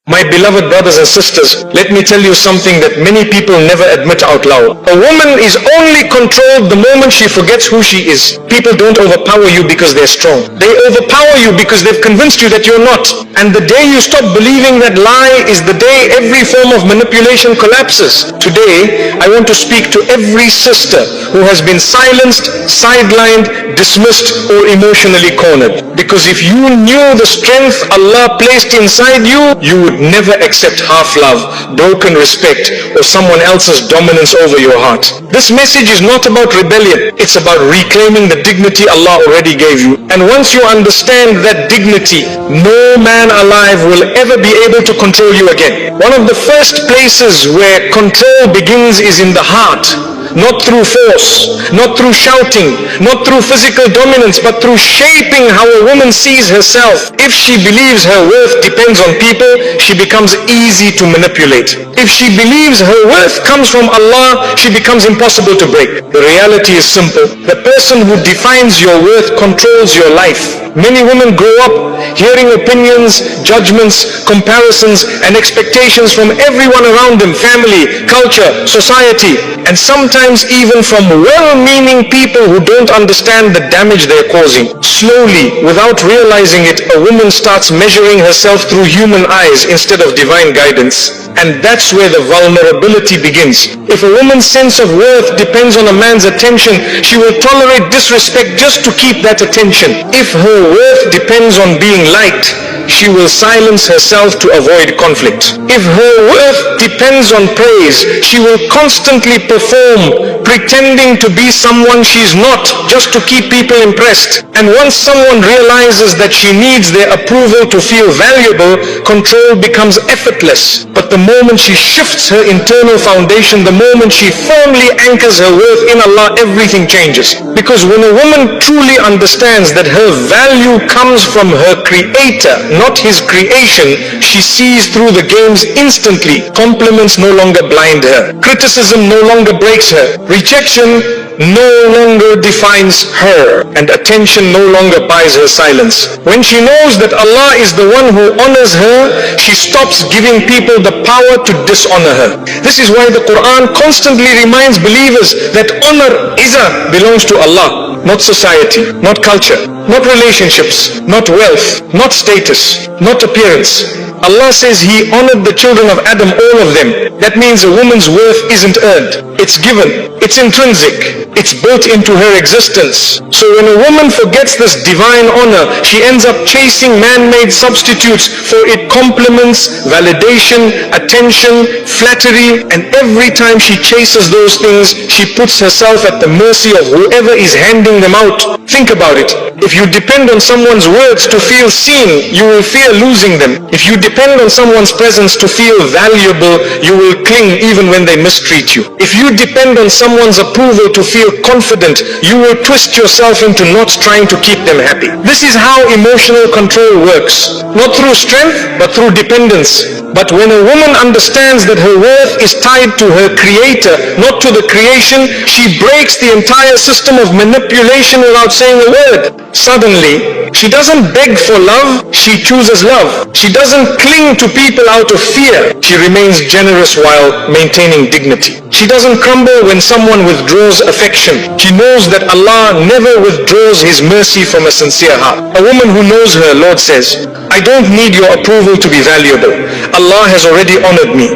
My beloved brothers and sisters, let me tell you something that many people never admit out loud. A woman is only controlled the moment she forgets who she is. People don't overpower you because they're strong. They overpower you because they've convinced you that you're not. And the day you stop believing that lie is the day every form of manipulation collapses. Today, I want to speak to every sister who has been silenced, sidelined, dismissed, or emotionally cornered. Because if you knew the strength Allah placed inside you, you would never accept half love, broken respect, or someone else's dominance over your heart. This message is not about rebellion. It's about reclaiming the dignity Allah already gave you. And once you understand that dignity, no man alive will ever be able to control you again. One of the first places where control begins is in the heart. Not through force, not through shouting, not through physical dominance, but through shaping how a woman sees herself. If she believes her worth depends on people, she becomes easy to manipulate. If she believes her worth comes from Allah, she becomes impossible to break. The reality is simple. The person who defines your worth controls your life. Many women grow up hearing opinions, judgments, comparisons, and expectations from everyone around them, family, culture, society, and sometimes even from well-meaning people who don't understand the damage they're causing. Slowly, without realizing it, a woman starts measuring herself through human eyes instead of divine guidance. And that's where the vulnerability begins. If a woman's sense of worth depends on a man's attention, she will tolerate disrespect just to keep that attention. If her worth depends on being liked, she will silence herself to avoid conflict. If her worth depends on praise, she will constantly perform, pretending to be someone she's not, just to keep people impressed. And once someone realizes that she needs their approval to feel valuable, control becomes effortless. But the moment she shifts her internal foundation, the moment she firmly anchors her worth in Allah, everything changes. Because when a woman truly understands that her value comes from her Creator, not his creation, she sees through the games instantly. Compliments no longer blind her. Criticism no longer breaks her. Rejection no longer defines her. And attention no longer buys her silence. When she knows that Allah is the one who honors her, she stops giving people the power to dishonor her. This is why the Quran constantly reminds believers that honor, izzah, belongs to Allah, not society, not culture, not relationships, not wealth, not status, not appearance. Allah says He honored the children of Adam, all of them. That means a woman's worth isn't earned. It's given. It's intrinsic. It's built into her existence. So when a woman forgets this divine honor, she ends up chasing man-made substitutes for it. Compliments, validation, attention, flattery, and every time she chases those things, she puts herself at the mercy of whoever is handing them out. Think about it. If you depend on someone's words to feel seen, you will fear losing them. If you depend on someone's presence to feel valuable, you will cling even when they mistreat you. If you depend on someone's approval to feel confident, you will twist yourself into knots trying to keep them happy. This is how emotional control works. Not through strength, but through dependence. But when a woman understands that her worth is tied to her Creator, not to the creation, she breaks the entire system of manipulation without saying a word. Suddenly, she doesn't beg for love, she chooses love. She doesn't cling to people out of fear. She remains generous while maintaining dignity. She doesn't crumble when someone withdraws affection. She knows that Allah never withdraws His mercy from a sincere heart. A woman who knows her Lord says, I don't need your approval to be valuable. Allah has already honored me.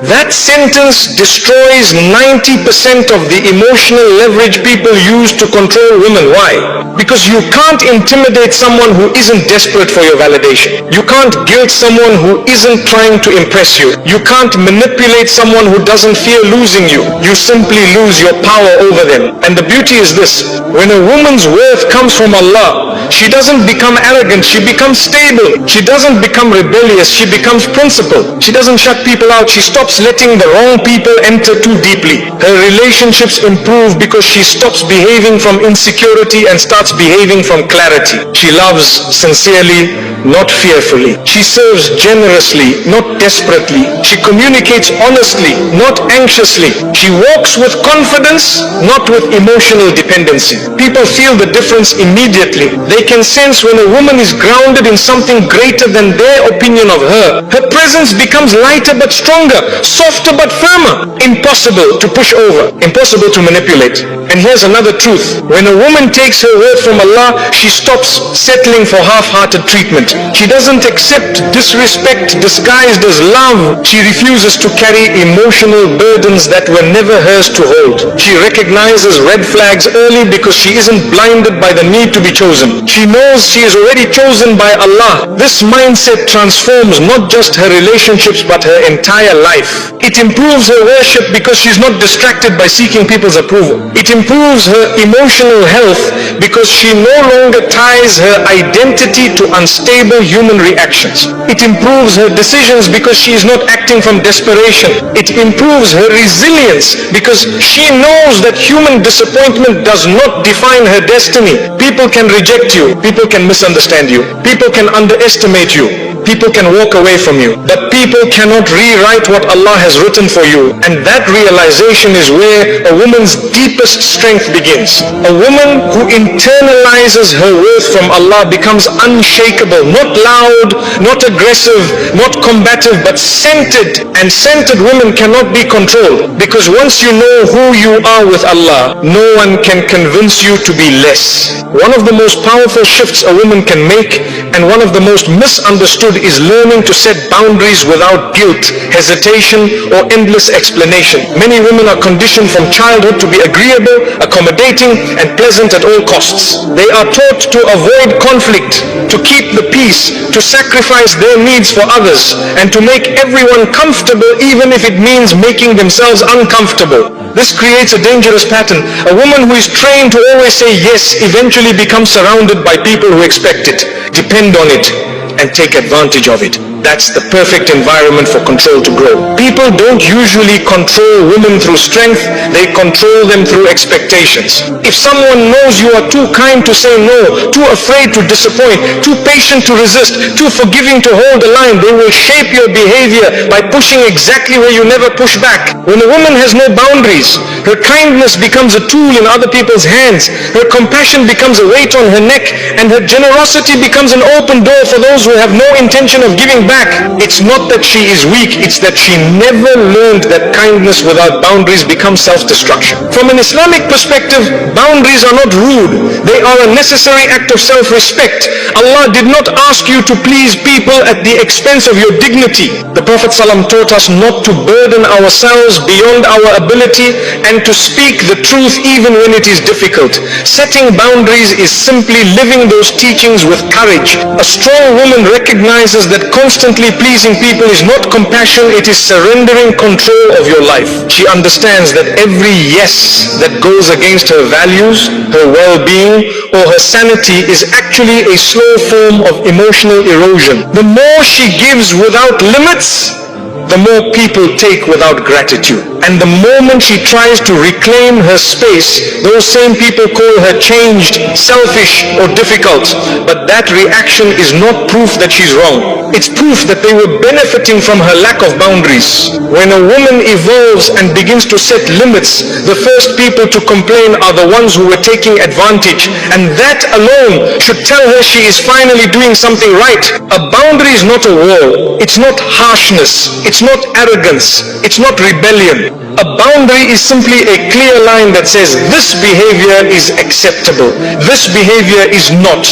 That sentence destroys 90% of the emotional leverage people use to control women. Why? Because you can't intimidate someone who isn't desperate for your validation. You can't guilt someone who isn't trying to impress you. You can't manipulate someone who doesn't fear losing you. You simply lose your power over them. And the beauty is this: when a woman's worth comes from Allah, she doesn't become arrogant, she becomes stable. She doesn't become rebellious, she becomes principled. She doesn't shut people out, she stops stops letting the wrong people enter too deeply. Her relationships improve because she stops behaving from insecurity and starts behaving from clarity. She loves sincerely, not fearfully. She serves generously, not desperately. She communicates honestly, not anxiously. She walks with confidence, not with emotional dependency. People feel the difference immediately. They can sense when a woman is grounded in something greater than their opinion of her. Her presence becomes lighter but stronger, softer but firmer. Impossible to push over, impossible to manipulate. And here's another truth. When a woman takes her word from Allah, she stops settling for half-hearted treatment. She doesn't accept disrespect disguised as love. She refuses to carry emotional burdens that were never hers to hold. She recognizes red flags early because she isn't blinded by the need to be chosen. She knows she is already chosen by Allah. This mindset transforms not just her relationships but her entire life. It improves her worship because she's not distracted by seeking people's approval. It improves her emotional health because she no longer ties her identity to unstable human reactions. It improves her decisions because she is not acting from desperation. It improves her resilience because she knows that human disappointment does not define her destiny. People can reject you. People can misunderstand you. People can underestimate you. People can walk away from you, but people cannot rewrite what Allah has written for you. And that realization is where a woman's deepest strength begins. A woman who internalizes her worth from Allah becomes unshakable, not loud, not aggressive, not combative, but centered. And centered women cannot be controlled, because once you know who you are with Allah, no one can convince you to be less. One of the most powerful shifts a woman can make, and one of the most misunderstood, is learning to set boundaries without guilt, hesitation, or endless explanation. Many women are conditioned from childhood to be agreeable, accommodating, and pleasant at all costs. They are taught to avoid conflict, to keep the peace, to sacrifice their needs for others, and to make everyone comfortable even if it means making themselves uncomfortable. This creates a dangerous pattern. A woman who is trained to always say yes eventually becomes surrounded by people who expect it, depend on it, and take advantage of it. That's the perfect environment for control to grow. People don't usually control women through strength, they control them through expectations. If someone knows you are too kind to say no, too afraid to disappoint, too patient to resist, too forgiving to hold the line, they will shape your behavior by pushing exactly where you never push back. When a woman has no boundaries, her kindness becomes a tool in other people's hands, her compassion becomes a weight on her neck, and her generosity becomes an open door for those who have no intention of giving back. It's not that she is weak, it's that she never learned that kindness without boundaries becomes self-destruction. From an Islamic perspective, boundaries are not rude, they are a necessary act of self-respect. Allah did not ask you to please people at the expense of your dignity. The Prophet ﷺ taught us not to burden ourselves beyond our ability and to speak the truth even when it is difficult. Setting boundaries is simply living those teachings with courage. A strong woman recognizes that constantly pleasing people is not compassion, it is surrendering control of your life. She understands that every yes that goes against her values, her well-being, or her sanity is actually a slow form of emotional erosion. The more she gives without limits, the more people take without gratitude. And the moment she tries to reclaim her space, those same people call her changed, selfish, or difficult. But that reaction is not proof that she's wrong. It's proof that they were benefiting from her lack of boundaries. When a woman evolves and begins to set limits, the first people to complain are the ones who were taking advantage. And that alone should tell her she is finally doing something right. A boundary is not a wall. It's not harshness. It's not arrogance. It's not rebellion. A boundary is simply a clear line that says this behavior is acceptable, this behavior is not.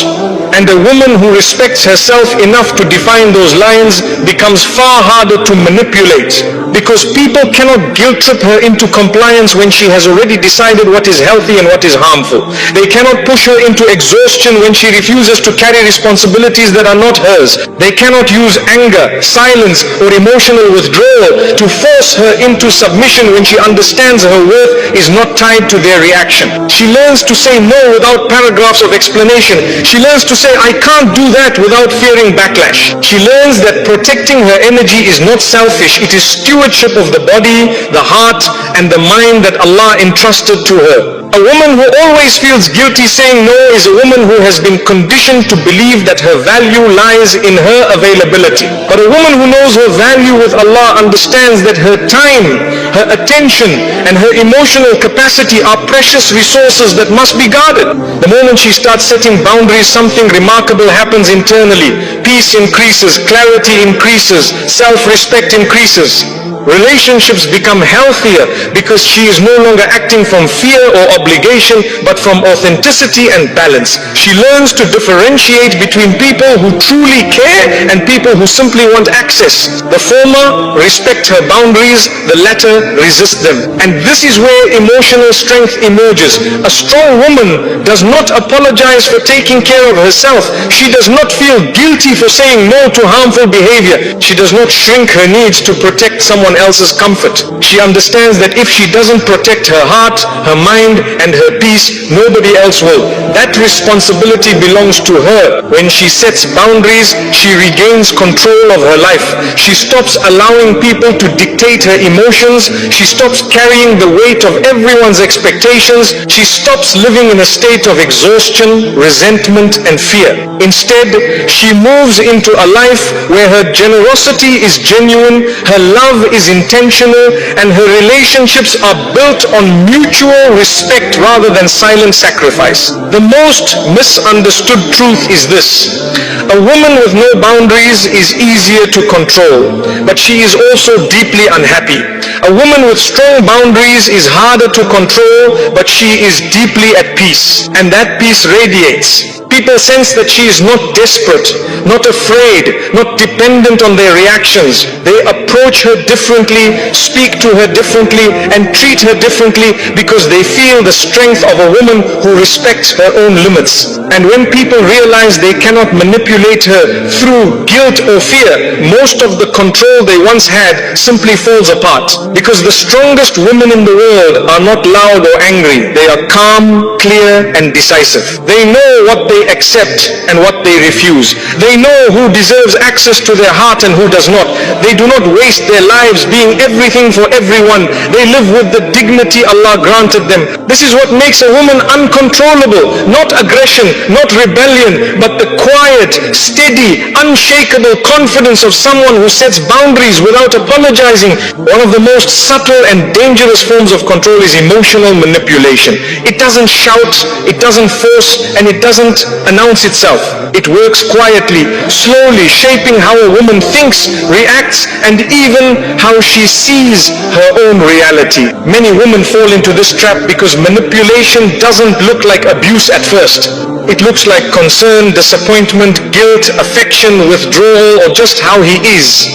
And a woman who respects herself enough to define those lines becomes far harder to manipulate, because people cannot guilt trip her into compliance when she has already decided what is healthy and what is harmful. They cannot push her into exhaustion when she refuses to carry responsibilities that are not hers. They cannot use anger, silence, or emotional withdrawal to force her into submission when she understands her worth is not tied to their reaction. She learns to say no without paragraphs of explanation. She learns to say I can't do that without fearing backlash. She learns that protecting her energy is not selfish, it is stewardship stewardship of the body, the heart, and the mind that Allah entrusted to her. A woman who always feels guilty saying no is a woman who has been conditioned to believe that her value lies in her availability. But a woman who knows her value with Allah understands that her time, her attention, and her emotional capacity are precious resources that must be guarded. The moment she starts setting boundaries, something remarkable happens internally. Peace increases, clarity increases, self-respect increases. Relationships become healthier because she is no longer acting from fear or obligation, but from authenticity and balance. She learns to differentiate between people who truly care and people who simply want access. The former respect her boundaries, the latter resist them. And this is where emotional strength emerges. A strong woman does not apologize for taking care of herself. She does not feel guilty for saying no to harmful behavior. She does not shrink her needs to protect someone else's comfort. She understands that if she doesn't protect her heart, her mind, and her peace, nobody else will. That responsibility belongs to her. When she sets boundaries, she regains control of her life. She stops allowing people to dictate her emotions. She stops carrying the weight of everyone's expectations. She stops living in a state of exhaustion, resentment, and fear. Instead, she moves into a life where her generosity is genuine, her love is intentional, and her relationships are built on mutual respect rather than silent sacrifice. The most misunderstood truth is this: a woman with no boundaries is easier to control, but she is also deeply unhappy. A woman with strong boundaries is harder to control, but she is deeply at peace, and that peace radiates. People sense that she is not desperate, not afraid, not dependent on their reactions. They approach her differently, speak to her differently, and treat her differently because they feel the strength of a woman who respects her own limits. And when people realize they cannot manipulate her through guilt or fear, most of the control they once had simply falls apart. Because the strongest women in the world are not loud or angry. They are calm, clear, and decisive. They know what they accept and what they refuse. They know who deserves access to their heart and who does not. They do not waste their lives being everything for everyone. They live with the dignity Allah granted them. This is what makes a woman uncontrollable. Not aggression, not rebellion, but the quiet, steady, unshakable confidence of someone who sets boundaries without apologizing. One of the most subtle and dangerous forms of control is emotional manipulation. It doesn't shout, it doesn't force, and it doesn't announce itself. It works quietly, slowly, shaping how a woman thinks, reacts, and even how she sees her own reality. Many women fall into this trap because manipulation doesn't look like abuse at first. It looks like concern, disappointment, guilt, affection, withdrawal, or just how he is.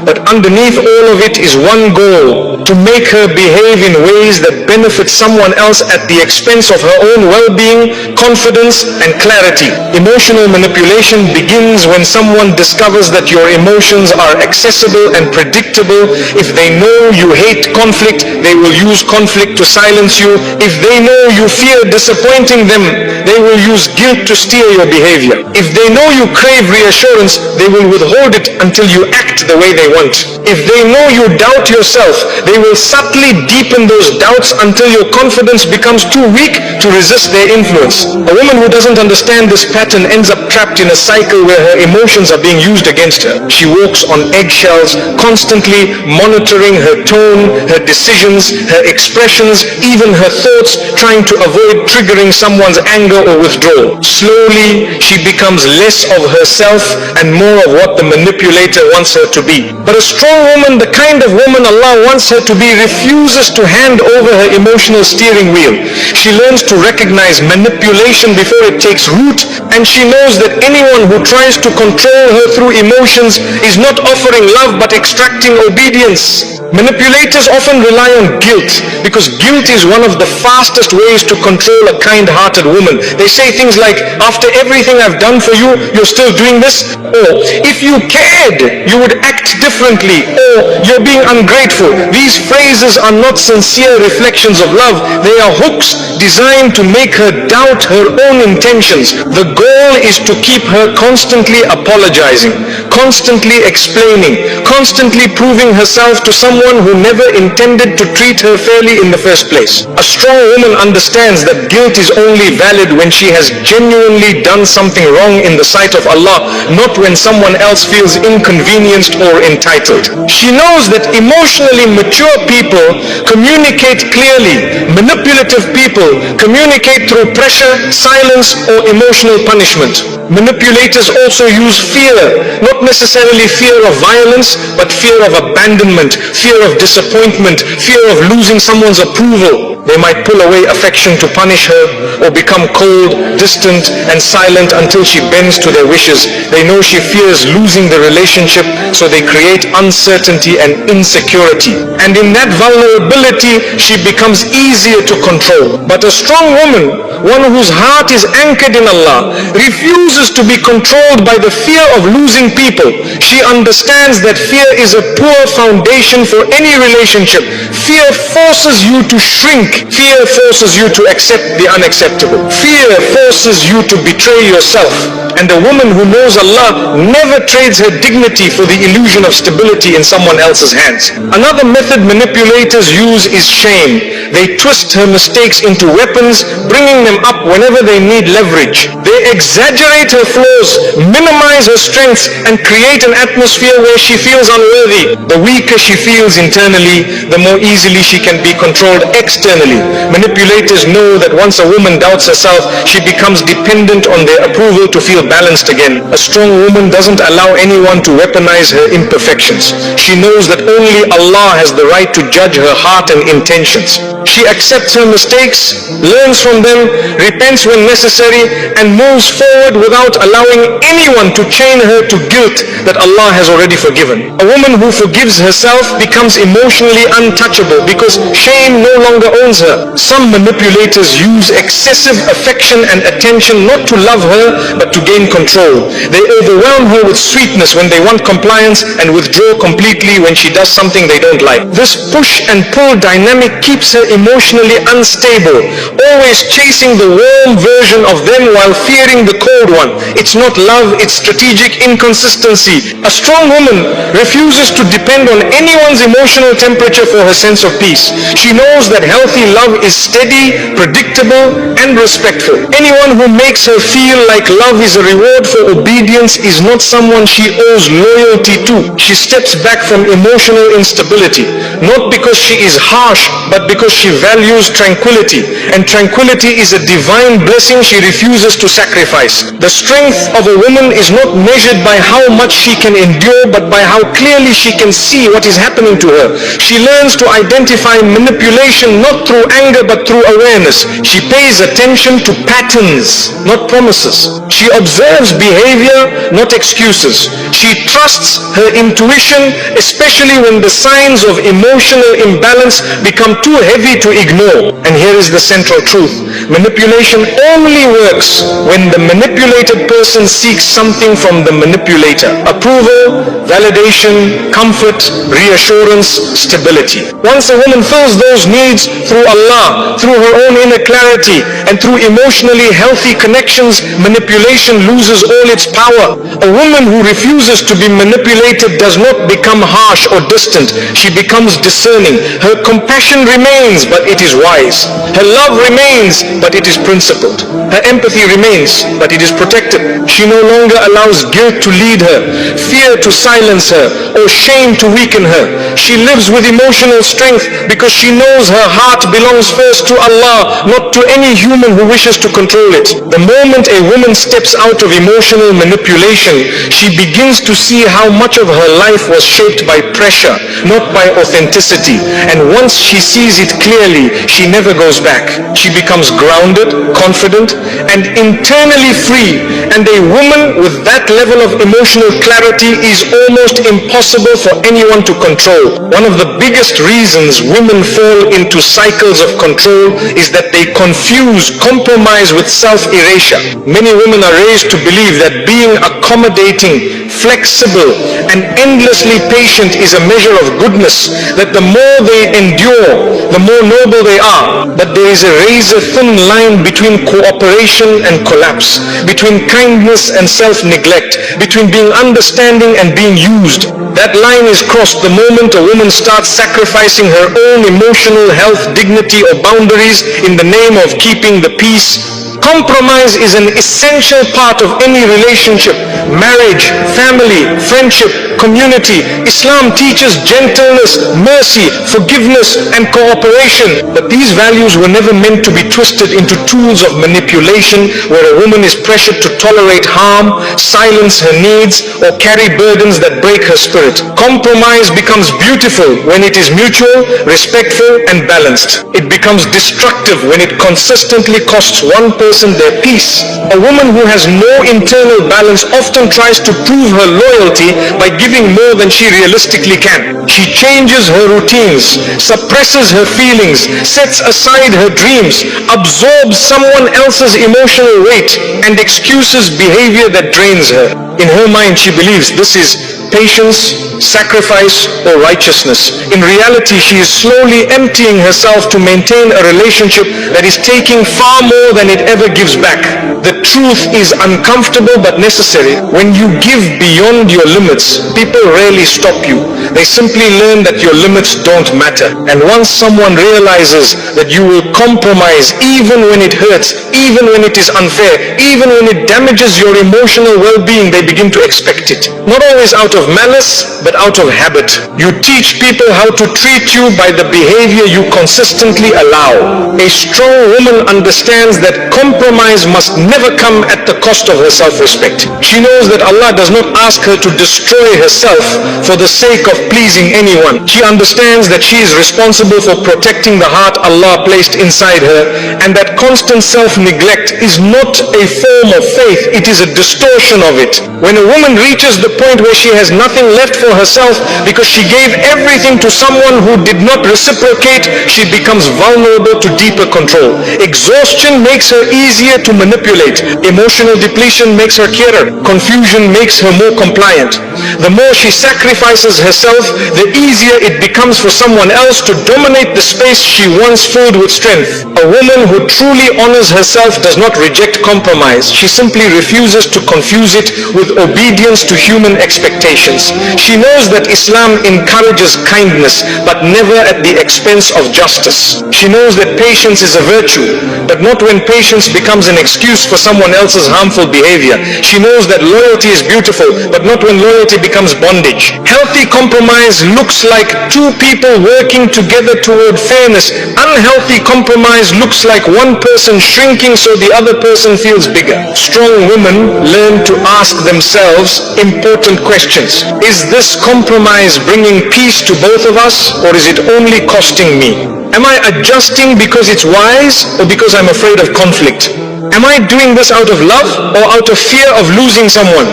But underneath all of it is one goal: to make her behave in ways that benefit someone else at the expense of her own well-being, confidence, and clarity. Emotional manipulation begins when someone discovers that your emotions are accessible and predictable. If they know you hate conflict, they will use conflict to silence you. If they know you fear disappointing them, they will use guilt to steer your behavior. If they know you crave reassurance, they will withhold it until you act the way they want. If they know you doubt yourself, they will subtly deepen those doubts until your confidence becomes too weak to resist their influence. A woman who doesn't understand this pattern ends up trapped in a cycle where her emotions are being used against her. She walks on eggshells, constantly monitoring her tone, her decisions, her expressions, even her thoughts, trying to avoid triggering someone's anger or withdrawal. Slowly, she becomes less of herself and more of what the manipulator wants her to be. But a strong woman, the kind of woman Allah wants her to be, refuses to hand over her emotional steering wheel. She learns to recognize manipulation before it takes root, and she knows that anyone who tries to control her through emotions is not offering love but extracting obedience. Manipulators often rely on guilt because guilt is one of the fastest ways to control a kind-hearted woman. They say things like, after everything I've done for you, you're still doing this? Or, if you cared, you would act differently. Or, more, you're being ungrateful. These phrases are not sincere reflections of love. They are hooks designed to make her doubt her own intentions. The goal is to keep her constantly apologizing, constantly explaining, constantly proving herself to someone who never intended to treat her fairly in the first place. A strong woman understands that guilt is only valid when she has genuinely done something wrong in the sight of Allah, not when someone else feels inconvenienced or entitled. She knows that emotionally mature people communicate clearly. Manipulative people communicate through pressure, silence, or emotional punishment. Manipulators also use fear, not necessarily fear of violence, but fear of abandonment, fear of disappointment, fear of losing someone's approval. They might pull away affection to punish her, or become cold, distant, and silent until she bends to their wishes. They know she fears losing the relationship, so they create uncertainty and insecurity. And in that vulnerability, she becomes easier to control. But a strong woman, one whose heart is anchored in Allah, refuses to be controlled by the fear of losing people. She understands that fear is a poor foundation for any relationship. Fear forces you to shrink. Fear forces you to accept the unacceptable. Fear forces you to betray yourself. And a woman who knows Allah never trades her dignity for the illusion of stability in someone else's hands. Another method manipulators use is shame. They twist her mistakes into weapons, bringing them up whenever they need leverage. They exaggerate her flaws, minimize her strengths, and create an atmosphere where she feels unworthy. The weaker she feels internally, the more easily she can be controlled externally. Manipulators know that once a woman doubts herself, she becomes dependent on their approval to feel balanced again. A strong woman doesn't allow anyone to weaponize her imperfections. She knows that only Allah has the right to judge her heart and intentions. She accepts her mistakes, learns from them, repents when necessary, and moves forward without allowing anyone to chain her to guilt that Allah has already forgiven. A woman who forgives herself becomes emotionally untouchable because shame no longer owns her. Some manipulators use excessive affection and attention not to love her but to gain control. They overwhelm her with sweetness when they want compliance and withdraw completely when she does something they don't like. This push and pull dynamic keeps her emotionally unstable, always chasing the warm version of them while fearing the cold one. It's not love, it's strategic inconsistency. A strong woman refuses to depend on anyone's emotional temperature for her sense of peace. She knows that healthy love is steady, predictable, and respectful. Anyone who makes her feel like love is a reward for obedience is not someone she owes loyalty to. She steps back from emotional instability, not because she is harsh, but because she values tranquility. And tranquility is a divine blessing she refuses to sacrifice. The strength of a woman is not measured by how much she can endure, but by how clearly she can see what is happening to her. She learns to identify manipulation not through anger but through awareness. She pays attention to patterns, not promises. She observes behavior, not excuses. She trusts her intuition, especially when the signs of emotional imbalance become too heavy to ignore. And here is the central truth. Manipulation only works when the manipulated person seeks something from the manipulator. Approval, validation, comfort, reassurance, stability. Once a woman fills those needs through Allah, through her own inner clarity, and through emotionally healthy connections, manipulation loses all its power. A woman who refuses to be manipulated does not become harsh or distant. She becomes discerning. Her compassion remains, but it is wise. Her love remains, but it is principled. Her empathy remains, but it is protected. She no longer allows guilt to lead her, fear to silence her, or shame to weaken her. She lives with emotional strength because she knows her heart belongs first to Allah, not to any human who wishes to control it. The moment a woman steps out of emotional manipulation, she begins to see how much of her life was shaped by pressure, not by authenticity. And once she sees it clearly, she never goes back. She becomes grounded, confident, and internally free. And a woman with that level of emotional clarity is almost impossible for anyone to control. One of the biggest reasons women fall into cycles of control is that they confuse compromise with self-erasure. Many women are raised to believe that being accommodating, flexible, and endlessly patient is a measure of goodness, that the more they endure, the more noble they are. But there is a razor-thin line between cooperation and collapse, between kindness and self-neglect, between being understanding and being used. That line is crossed the moment a woman starts sacrificing her own emotional health, dignity, or boundaries in the name of keeping the peace. Compromise is an essential part of any relationship, marriage, family, friendship, community. Islam teaches gentleness, mercy, forgiveness, and cooperation. But these values were never meant to be twisted into tools of manipulation where a woman is pressured to tolerate harm, silence her needs, or carry burdens that break her spirit. Compromise becomes beautiful when it is mutual, respectful, and balanced. It becomes destructive when it consistently costs one person their peace. A woman who has no internal balance often tries to prove her loyalty by giving more than she realistically can. She changes her routines, suppresses her feelings, sets aside her dreams, absorbs someone else's emotional weight, and excuses behavior that drains her. In her mind, she believes this is patience, sacrifice, or righteousness. In reality, she is slowly emptying herself to maintain a relationship that is taking far more than it ever gives back. The truth is uncomfortable but necessary. When you give beyond your limits, people rarely stop you. They simply learn that your limits don't matter. And once someone realizes that you will compromise even when it hurts, even when it is unfair, even when it damages your emotional well-being, they begin to expect it. Not always out of malice, but out of habit. You teach people how to treat you by the behavior you consistently allow. A strong woman understands that compromise must never come at the cost of her self-respect. She knows that Allah does not ask her to destroy herself for the sake of pleasing anyone. She understands that she is responsible for protecting the heart Allah placed inside her, and that constant self-neglect is not a form of faith, it is a distortion of it. When a woman reaches the point where she has nothing left for herself because she gave everything to someone who did not reciprocate, she becomes vulnerable to deeper control. Exhaustion makes her easier to manipulate. Emotional depletion makes her carer. Confusion makes her more compliant. The more she sacrifices herself, the easier it becomes for someone else to dominate the space she once filled with strength. A woman who truly honors herself does not reject compromise. She simply refuses to confuse it with obedience to human expectations. She knows that Islam encourages kindness, but never at the expense of justice. She knows that patience is a virtue, but not when patience becomes an excuse for someone else's harmful behavior. She knows that loyalty is beautiful, but not when loyalty becomes bondage. Healthy compromise looks like two people working together toward fairness. Unhealthy compromise looks like one person shrinking so the other person feels bigger. Strong women learn to ask themselves important questions. Is this compromise bringing peace to both of us, or is it only costing me? Am I adjusting because it's wise, or because I'm afraid of conflict? Am I doing this out of love, or out of fear of losing someone?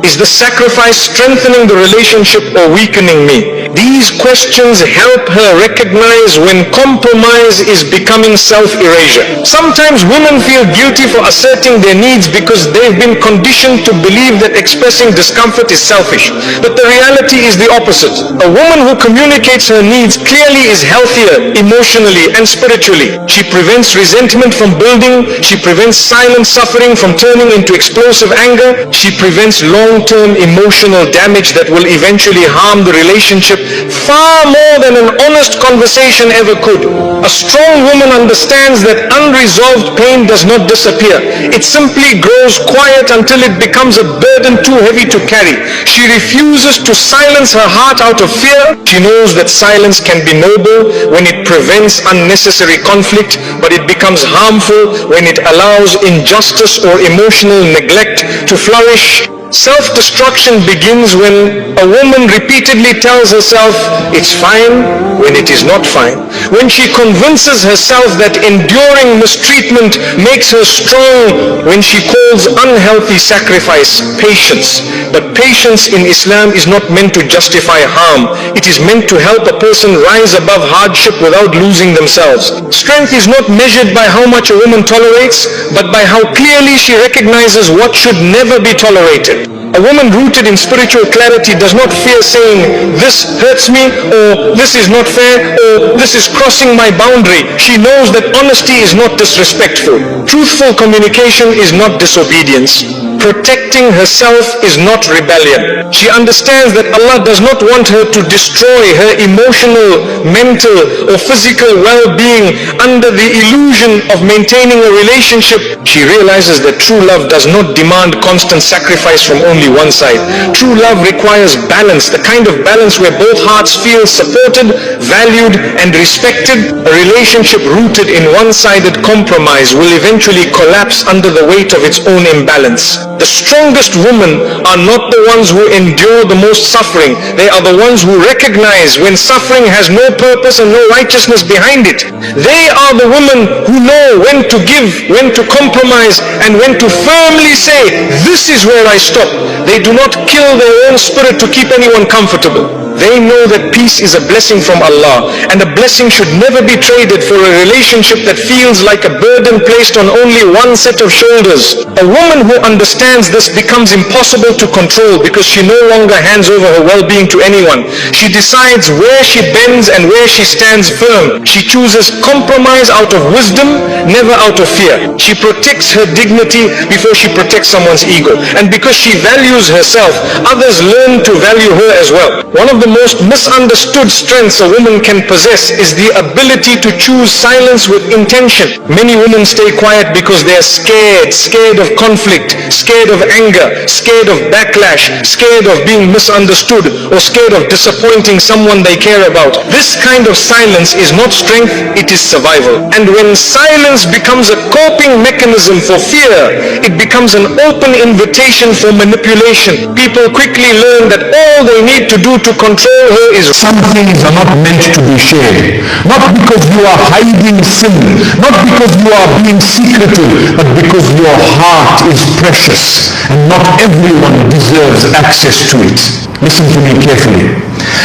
Is the sacrifice strengthening the relationship or weakening me? These questions help her recognize when compromise is becoming self-erasure. Sometimes women feel guilty for asserting their needs because they've been conditioned to believe that expressing discomfort is selfish. But the reality is the opposite. A woman who communicates her needs clearly is healthier emotionally and spiritually. She prevents resentment from building. She prevents silent suffering from turning into explosive anger. She prevents long-term emotional damage that will eventually harm the relationship far more than an honest conversation ever could. A strong woman understands that unresolved pain does not disappear. It simply grows quiet until it becomes a burden too heavy to carry. She refuses to silence her heart out of fear. She knows that silence can be noble when it prevents unnecessary conflict, but it becomes harmful when it allows injustice or emotional neglect to flourish. Self-destruction begins when a woman repeatedly tells herself it's fine when it is not fine. When she convinces herself that enduring mistreatment makes her strong, when she calls unhealthy sacrifice patience. But patience in Islam is not meant to justify harm. It is meant to help a person rise above hardship without losing themselves. Strength is not measured by how much a woman tolerates, but by how clearly she recognizes what should never be tolerated. A woman rooted in spiritual clarity does not fear saying, this hurts me, or this is not fair, or this is crossing my boundary. She knows that honesty is not disrespectful. Truthful communication is not disobedience. Protecting herself is not rebellion. She understands that Allah does not want her to destroy her emotional, mental, or physical well-being under the illusion of maintaining a relationship. She realizes that true love does not demand constant sacrifice from only one side. True love requires balance, the kind of balance where both hearts feel supported, valued, and respected. A relationship rooted in one-sided compromise will eventually collapse under the weight of its own imbalance. The strongest women are not the ones who endure the most suffering. They are the ones who recognize when suffering has no purpose and no righteousness behind it. They are the women who know when to give, when to compromise, and when to firmly say, this is where I stop. They do not kill their own spirit to keep anyone comfortable. They know that peace is a blessing from Allah, and a blessing should never be traded for a relationship that feels like a burden placed on only one set of shoulders. A woman who understands this becomes impossible to control because she no longer hands over her well-being to anyone. She decides where she bends and where she stands firm. She chooses compromise out of wisdom, never out of fear. She protects her dignity before she protects someone's ego. And because she values herself, others learn to value her as well. One of the most misunderstood strengths a woman can possess is the ability to choose silence with intention. Many women stay quiet because they are scared of conflict, scared of anger, scared of backlash, scared of being misunderstood, or scared of disappointing someone they care about. This kind of silence is not strength, it is survival. And when silence becomes a coping mechanism for fear, it becomes an open invitation for manipulation. People quickly learn that all they need to do to control her is some things are not meant to be shared. Not because you are hiding sin, not because you are being secretive, but because your heart is precious and not everyone deserves access to it. Listen to me carefully.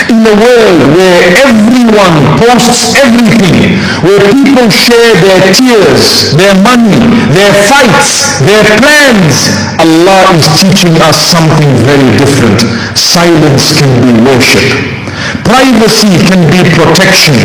In a world where everyone posts everything, where people share their tears, their money, their fights, their plans, Allah is teaching us something very different. Silence can be worship. Privacy can be protection.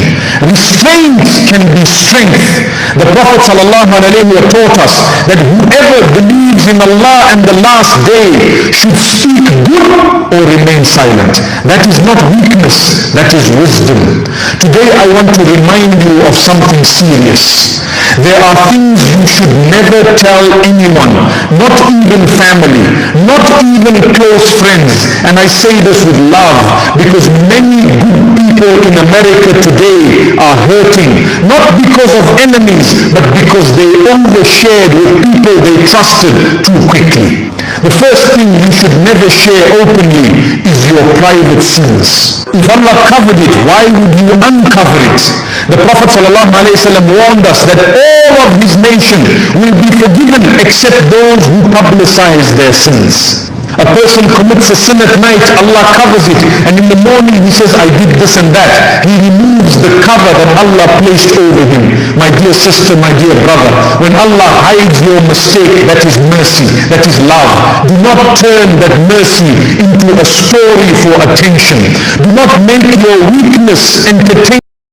Restraint can be strength. The Prophet ﷺ taught us that whoever believes in Allah and the last day should speak good or remain silent. That is not weakness, that is wisdom. Today I want to remind you of something serious. There are things you should never tell anyone, not even family, not even close friends. And I say this with love because many good people in America today are hurting, not because of enemies, but because they overshared with people they trusted too quickly. The first thing you should never share openly is your private sins. If Allah covered it, why would you uncover it? The Prophet ﷺ warned us that all of his nation will be forgiven except those who publicize their sins. A person commits a sin at night, Allah covers it, and in the morning he says, I did this and that. He removes the cover that Allah placed over him. My dear sister, my dear brother, when Allah hides your mistake, that is mercy, that is love. Do not turn that mercy into a story for attention. Do not make your weakness entertain